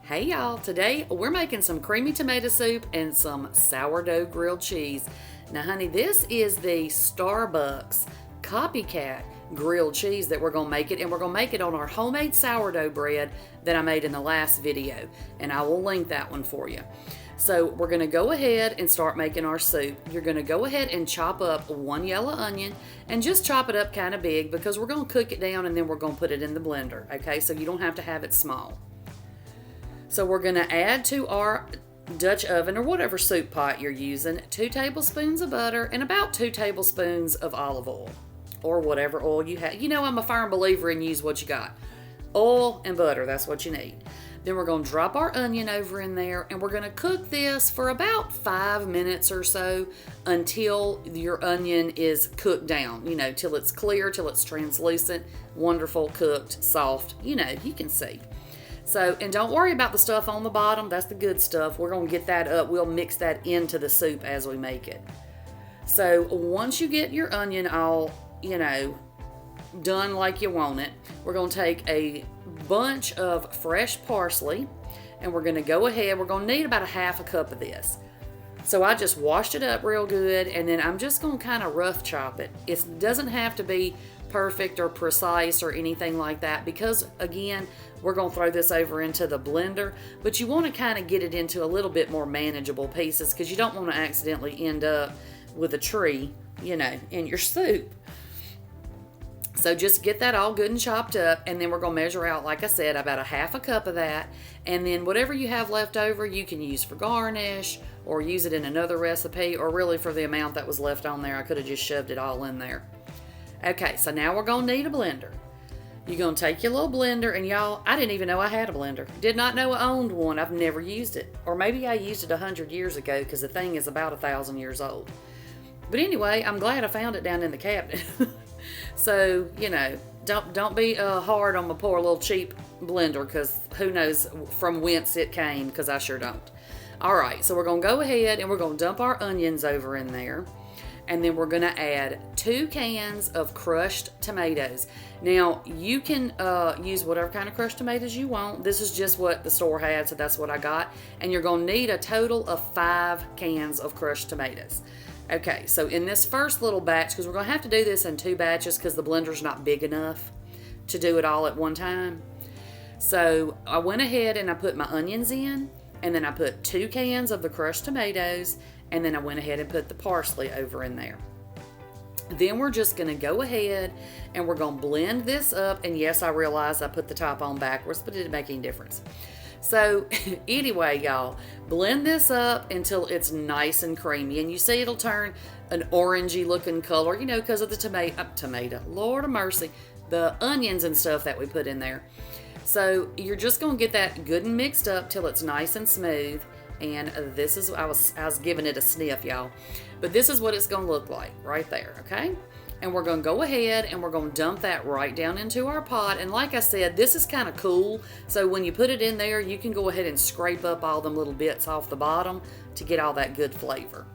Hey y'all, today we're making some creamy tomato soup and some sourdough grilled cheese. Now honey, this is the Starbucks Copycat grilled cheese that we're gonna make it, and we're gonna make it on our homemade sourdough bread that I made in the last video, and I will link that one for you. So we're gonna go ahead and start making our soup. You're gonna go ahead and chop up one yellow onion and just chop it up kind of big because we're gonna cook it down and then we're gonna put it in the blender, okay? So you don't have to have it small. So we're gonna add to our Dutch oven or whatever soup pot you're using 2 tablespoons of butter and about 2 tablespoons of olive oil or whatever oil you have. You know, I'm a firm believer in use what you got. Oil and butter, that's what you need. Then we're gonna drop our onion over in there and we're gonna cook this for about 5 minutes or so until your onion is cooked down, you know, till it's clear, till it's translucent, wonderful, cooked, soft, you know, you can see. So, and don't worry about the stuff on the bottom, that's the good stuff. We're gonna get that up, we'll mix that into the soup as we make it. So once you get your onion all, you know, done like you want it, we're gonna take a bunch of fresh parsley and we're gonna go ahead, we're gonna need about a half a cup of this. So I just washed it up real good and then I'm just gonna kind of rough chop it. It doesn't have to be perfect or precise or anything like that because again, we're gonna throw this over into the blender, but you wanna kind of get it into a little bit more manageable pieces because you don't wanna accidentally end up with a tree, you know, in your soup. So just get that all good and chopped up and then we're gonna measure out, like I said, about a half a cup of that, and then whatever you have left over you can use for garnish or use it in another recipe, or really for the amount that was left on there I could have just shoved it all in there. Okay, so now we're gonna need a blender. You're gonna take your little blender, and y'all, I didn't even know I had a blender. Did not know I owned one. I've never used it. Or maybe I used it 100 years ago because the thing is about 1,000 years old. But anyway, I'm glad I found it down in the cabinet. So, you know, don't be hard on my poor little cheap blender because who knows from whence it came, because I sure don't. All right, so we're gonna go ahead and we're gonna dump our onions over in there. And then we're gonna add 2 cans of crushed tomatoes. Now, you can use whatever kind of crushed tomatoes you want. This is just what the store had, so that's what I got. And you're gonna need a total of 5 cans of crushed tomatoes. Okay, so in this first little batch, because we're gonna have to do this in 2 batches because the blender's not big enough to do it all at one time. So I went ahead and I put my onions in, and then I put 2 cans of the crushed tomatoes, and then I went ahead and put the parsley over in there. Then we're just gonna go ahead and we're gonna blend this up. And yes, I realize I put the top on backwards, but it didn't make any difference. So anyway, y'all, blend this up until it's nice and creamy. And you see it'll turn an orangey looking color, you know, because of the tomato, Lord of mercy, the onions and stuff that we put in there. So you're just gonna get that good and mixed up till it's nice and smooth. And this is, I was giving it a sniff, y'all. But this is what it's gonna look like right there, okay? And we're gonna go ahead and we're gonna dump that right down into our pot. And like I said, this is kind of cool. So when you put it in there, you can go ahead and scrape up all them little bits off the bottom to get all that good flavor.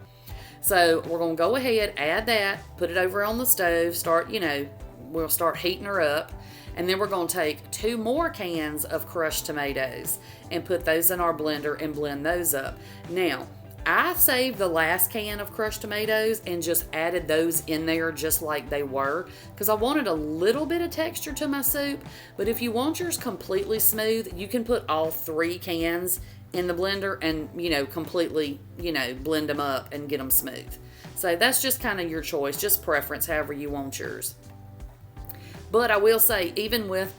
So we're gonna go ahead, add that, put it over on the stove, start, you know, we'll start heating her up. And then we're gonna take 2 more cans of crushed tomatoes and put those in our blender and blend those up. Now, I saved the last can of crushed tomatoes and just added those in there just like they were because I wanted a little bit of texture to my soup. But if you want yours completely smooth, you can put all 3 cans in the blender and, you know, completely, you know, blend them up and get them smooth. So that's just kind of your choice, just preference, however you want yours. But I will say, even with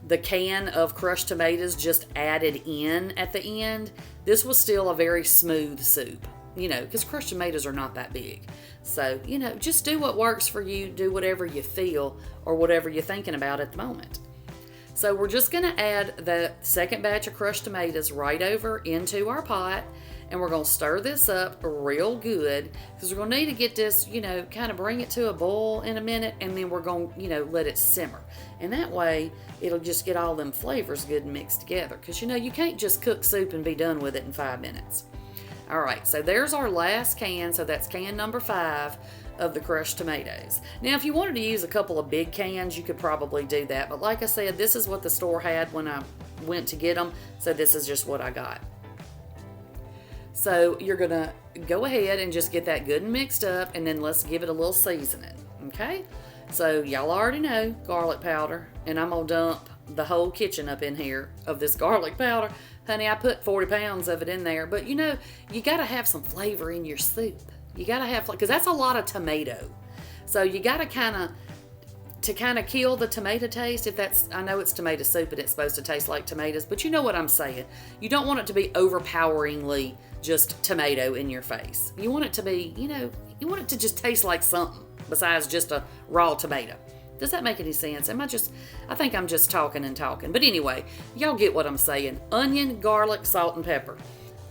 the can of crushed tomatoes just added in at the end, this was still a very smooth soup, you know, because crushed tomatoes are not that big. So, you know, just do what works for you, do whatever you feel or whatever you're thinking about at the moment. So we're just gonna add the second batch of crushed tomatoes right over into our pot, and we're gonna stir this up real good because we're gonna need to get this, you know, kind of bring it to a boil in a minute, and then we're gonna, you know, let it simmer. And that way it'll just get all them flavors good and mixed together because, you know, you can't just cook soup and be done with it in 5 minutes. All right, so there's our last can. So that's can number 5 of the crushed tomatoes. Now, if you wanted to use a couple of big cans, you could probably do that. But like I said, this is what the store had when I went to get them, so this is just what I got. So you're gonna go ahead and just get that good and mixed up, and then let's give it a little seasoning, okay? So y'all already know garlic powder, and I'm gonna dump the whole kitchen up in here of this garlic powder. Honey, I put 40 pounds of it in there, but you know, you gotta have some flavor in your soup. You gotta have, because that's a lot of tomato. So you gotta kind of kill the tomato taste. If that's, I know it's tomato soup and it's supposed to taste like tomatoes, but you know what I'm saying. You don't want it to be overpoweringly just tomato in your face. You want it to be, you know, you want it to just taste like something besides just a raw tomato. Does that make any sense? I think I'm just talking and talking. But anyway, y'all get what I'm saying. Onion, garlic, salt, and pepper.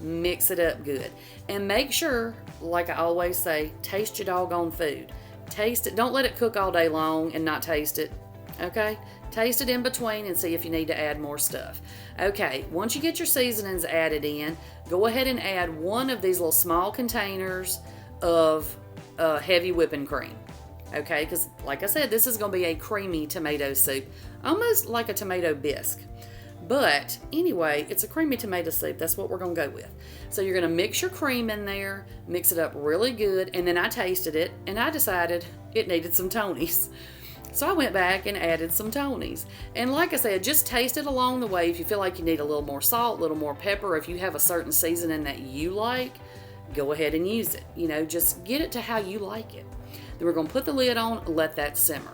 Mix it up good. And make sure, like I always say, taste your doggone food. Taste it. Don't let it cook all day long and not taste it. Okay? Taste it in between and see if you need to add more stuff. Okay, once you get your seasonings added in, go ahead and add one of these little small containers of heavy whipping cream. Okay, because like I said, this is going to be a creamy tomato soup, almost like a tomato bisque. But anyway, it's a creamy tomato soup. That's what we're going to go with. So you're going to mix your cream in there, mix it up really good, and then I tasted it, and I decided it needed some Tonys. So I went back and added some Tonys. And like I said, just taste it along the way. If you feel like you need a little more salt, a little more pepper, if you have a certain seasoning that you like, go ahead and use it. You know, just get it to how you like it. Then we're going to put the lid on, let that simmer.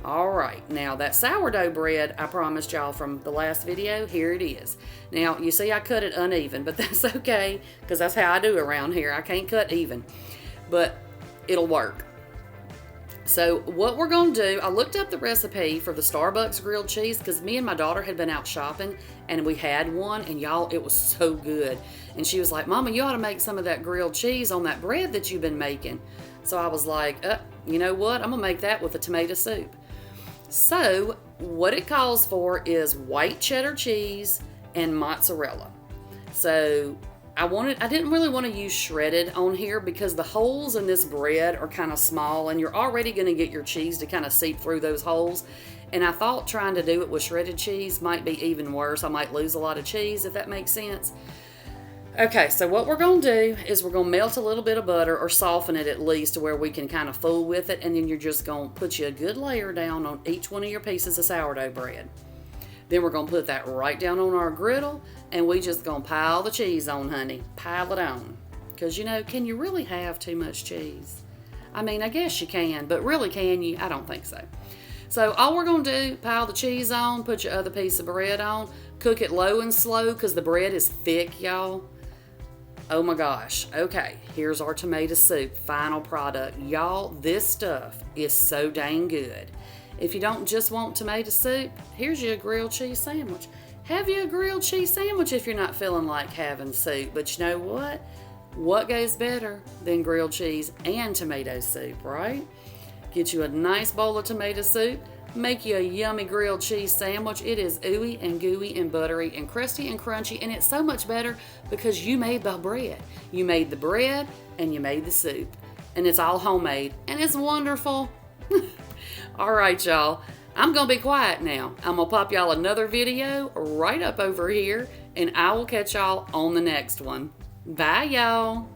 All right, now that sourdough bread I promised y'all from the last video, here it is. Now, you see I cut it uneven, but that's okay, because that's how I do around here. I can't cut even, but it'll work. So what we're going to do, I looked up the recipe for the Starbucks grilled cheese, because me and my daughter had been out shopping, and we had one, and y'all, it was so good. And she was like, Mama, you ought to make some of that grilled cheese on that bread that you've been making. So I was like, you know what? I'm going to make that with a tomato soup. So what it calls for is white cheddar cheese and mozzarella. So I didn't really want to use shredded on here because the holes in this bread are kind of small and you're already going to get your cheese to kind of seep through those holes. And I thought trying to do it with shredded cheese might be even worse. I might lose a lot of cheese, if that makes sense. Okay, so what we're going to do is we're going to melt a little bit of butter, or soften it at least to where we can kind of fool with it, and then you're just going to put you a good layer down on each one of your pieces of sourdough bread. Then we're going to put that right down on our griddle, and we just going to pile the cheese on, honey. Pile it on. Because, you know, can you really have too much cheese? I mean, I guess you can, but really can you? I don't think so. So all we're going to do, pile the cheese on, put your other piece of bread on, cook it low and slow because the bread is thick, y'all. Oh my gosh. Okay, here's our tomato soup, final product. Y'all, this stuff is so dang good. If you don't just want tomato soup, here's your grilled cheese sandwich. Have you a grilled cheese sandwich if you're not feeling like having soup. But you know what? What goes better than grilled cheese and tomato soup, right? Get you a nice bowl of tomato soup. Make you a yummy grilled cheese sandwich. It is ooey and gooey and buttery and crusty and crunchy, and it's so much better because you made the bread. You made the bread and you made the soup, and it's all homemade, and it's wonderful. All right, y'all. I'm going to be quiet now. I'm going to pop y'all another video right up over here, and I will catch y'all on the next one. Bye, y'all.